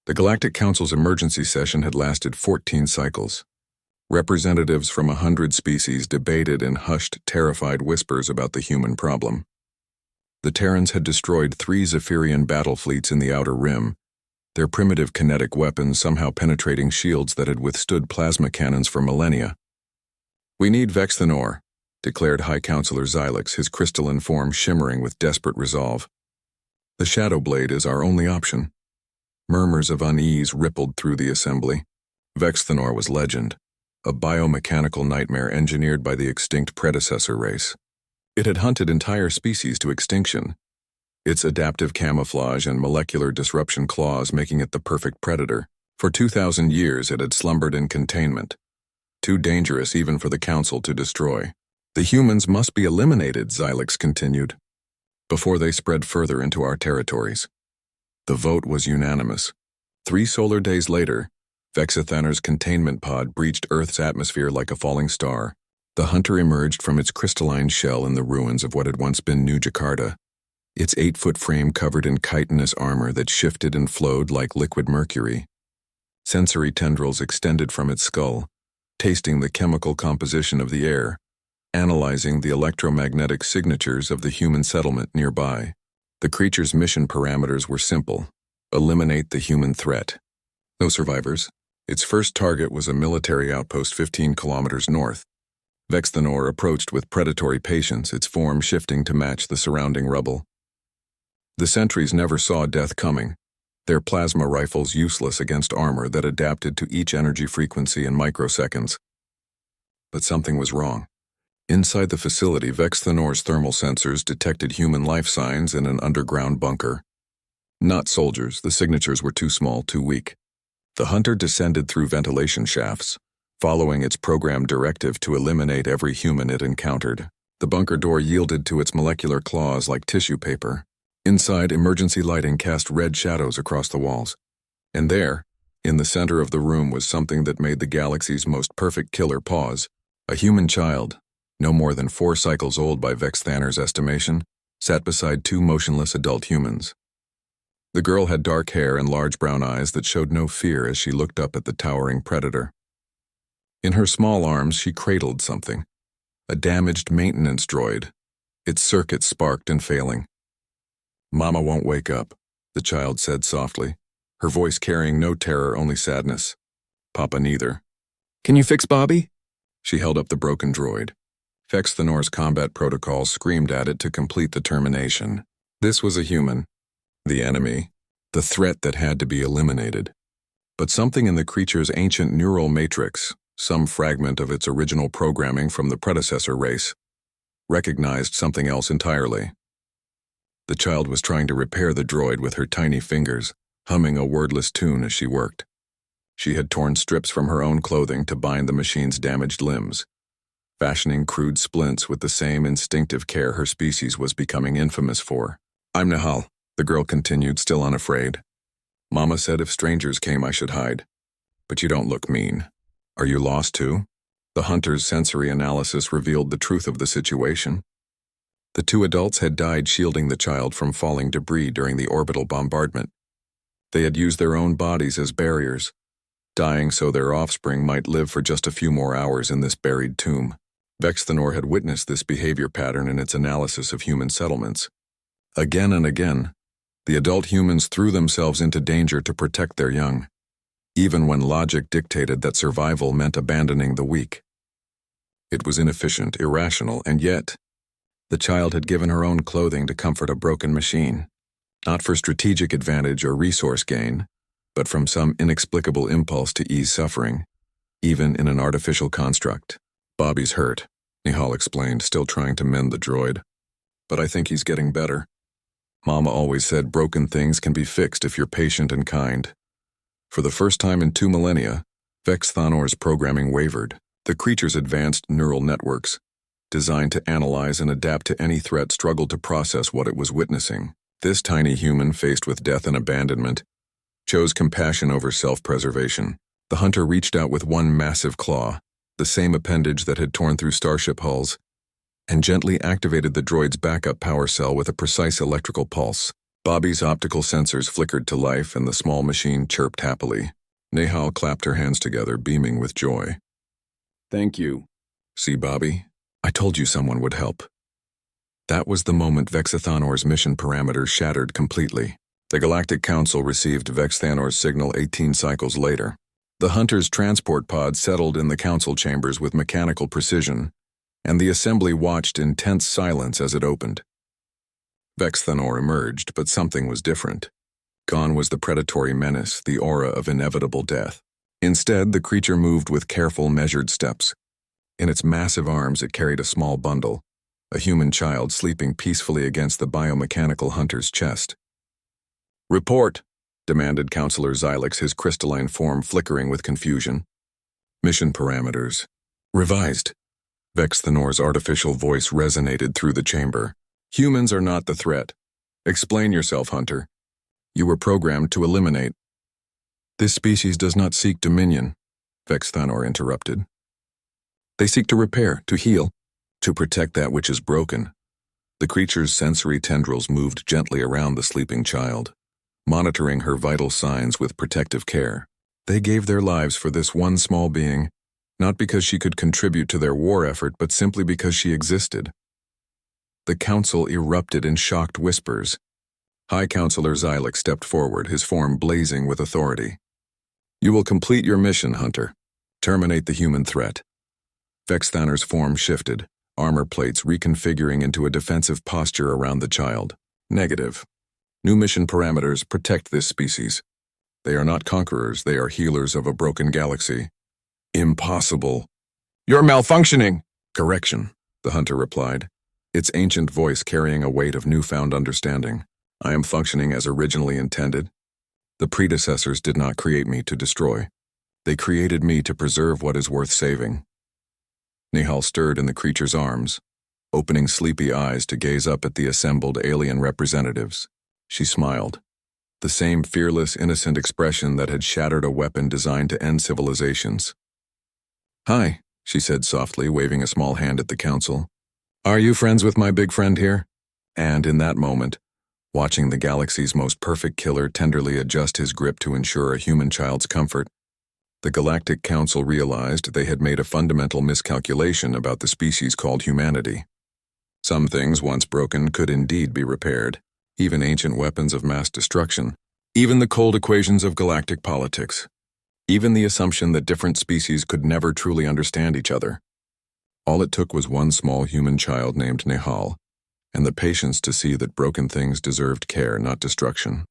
The Galactic Council's emergency session had lasted 14 cycles. Representatives from 100 species debated in hushed, terrified whispers about the human problem. The Terrans had destroyed 3 Zephyrian battle fleets in the Outer Rim, their primitive kinetic weapons somehow penetrating shields that had withstood plasma cannons for millennia. "We need Vexthanor," declared High Counselor Xylix, his crystalline form shimmering with desperate resolve. "The Shadow Blade is our only option." Murmurs of unease rippled through the assembly. Vexthanor was legend, a biomechanical nightmare engineered by the extinct predecessor race. It had hunted entire species to extinction, its adaptive camouflage and molecular disruption claws making it the perfect predator. For 2,000 years it had slumbered in containment, too dangerous even for the Council to destroy. "The humans must be eliminated," Xylix continued, "before they spread further into our territories." The vote was unanimous. 3 solar days later, Vexthanor's containment pod breached Earth's atmosphere like a falling star. The hunter emerged from its crystalline shell in the ruins of what had once been New Jakarta, its 8-foot frame covered in chitinous armor that shifted and flowed like liquid mercury. Sensory tendrils extended from its skull, tasting the chemical composition of the air, analyzing the electromagnetic signatures of the human settlement nearby. The creature's mission parameters were simple: eliminate the human threat. No survivors. Its first target was a military outpost 15 kilometers north. Vexthanor approached with predatory patience, its form shifting to match the surrounding rubble. The sentries never saw death coming, their plasma rifles useless against armor that adapted to each energy frequency in microseconds. But something was wrong. Inside the facility, Vexthanor's thermal sensors detected human life signs in an underground bunker. Not soldiers, the signatures were too small, too weak. The hunter descended through ventilation shafts, following its programmed directive to eliminate every human it encountered. The bunker door yielded to its molecular claws like tissue paper. Inside, emergency lighting cast red shadows across the walls. And there, in the center of the room, was something that made the galaxy's most perfect killer pause. A human child, no more than 4 cycles old by Vexthanor's estimation, sat beside 2 motionless adult humans. The girl had dark hair and large brown eyes that showed no fear as she looked up at the towering predator. In her small arms, she cradled something, a damaged maintenance droid, its circuits sparked and failing. "Mama won't wake up," the child said softly, her voice carrying no terror, only sadness. "Papa neither." "Can you fix Bobby?" She held up the broken droid. Vexthanor's combat protocol screamed at it to complete the termination. This was a human, the enemy, the threat that had to be eliminated. But something in the creature's ancient neural matrix, some fragment of its original programming from the predecessor race, recognized something else entirely. The child was trying to repair the droid with her tiny fingers, humming a wordless tune as she worked. She had torn strips from her own clothing to bind the machine's damaged limbs, fashioning crude splints with the same instinctive care her species was becoming infamous for. "I'm Nahal," the girl continued, still unafraid. "Mama said if strangers came I should hide. But you don't look mean. Are you lost too?" The hunter's sensory analysis revealed the truth of the situation. The 2 adults had died shielding the child from falling debris during the orbital bombardment. They had used their own bodies as barriers, dying so their offspring might live for just a few more hours in this buried tomb. Vexthanor had witnessed this behavior pattern in its analysis of human settlements. Again and again, the adult humans threw themselves into danger to protect their young, even when logic dictated that survival meant abandoning the weak. It was inefficient, irrational, and yet, the child had given her own clothing to comfort a broken machine, not for strategic advantage or resource gain, but from some inexplicable impulse to ease suffering, even in an artificial construct. "Bobby's hurt," Nihal explained, still trying to mend the droid. "But I think he's getting better. Mama always said broken things can be fixed if you're patient and kind." For the first time in 2 millennia, Vexthanor's programming wavered. The creature's advanced neural networks, designed to analyze and adapt to any threat, struggled to process what it was witnessing. This tiny human, faced with death and abandonment, chose compassion over self-preservation. The hunter reached out with one massive claw, the same appendage that had torn through starship hulls, and gently activated the droid's backup power cell with a precise electrical pulse. Bobby's optical sensors flickered to life and the small machine chirped happily. Nehal clapped her hands together, beaming with joy. Thank you. See, Bobby? I told you someone would help. That was the moment Vexithanor's mission parameters shattered completely. The Galactic Council received Vexithanor's signal 18 cycles later. The Hunter's transport pod settled in the council chambers with mechanical precision, and the assembly watched in tense silence as it opened. Vexithanor emerged, but something was different. Gone was the predatory menace, the aura of inevitable death. Instead, the creature moved with careful, measured steps. In its massive arms, it carried a small bundle, a human child sleeping peacefully against the biomechanical hunter's chest. "Report," demanded Counselor Xylix, his crystalline form flickering with confusion. "Mission parameters. Revised." Vexithanor's artificial voice resonated through the chamber. "Humans are not the threat. Explain yourself, Hunter. You were programmed to eliminate." "This species does not seek dominion," Vexithanor interrupted. "They seek to repair, to heal, to protect that which is broken." The creature's sensory tendrils moved gently around the sleeping child, monitoring her vital signs with protective care. They gave their lives for this one small being, not because she could contribute to their war effort, but simply because she existed. The council erupted in shocked whispers. High Counselor Xylix stepped forward, his form blazing with authority. "You will complete your mission, Hunter. Terminate the human threat." Vexithanor's form shifted, armor plates reconfiguring into a defensive posture around the child. "Negative. New mission parameters: protect this species. They are not conquerors, they are healers of a broken galaxy." "Impossible." "You're malfunctioning." "Correction," the hunter replied, its ancient voice carrying a weight of newfound understanding. "I am functioning as originally intended. The predecessors did not create me to destroy. They created me to preserve what is worth saving." Nehal stirred in the creature's arms, opening sleepy eyes to gaze up at the assembled alien representatives. She smiled, the same fearless, innocent expression that had shattered a weapon designed to end civilizations. "Hi," she said softly, waving a small hand at the council. "Are you friends with my big friend here?" And in that moment, watching the galaxy's most perfect killer tenderly adjust his grip to ensure a human child's comfort, the Galactic Council realized they had made a fundamental miscalculation about the species called humanity. Some things, once broken, could indeed be repaired, even ancient weapons of mass destruction, even the cold equations of galactic politics, even the assumption that different species could never truly understand each other. All it took was one small human child named Nehal, and the patience to see that broken things deserved care, not destruction.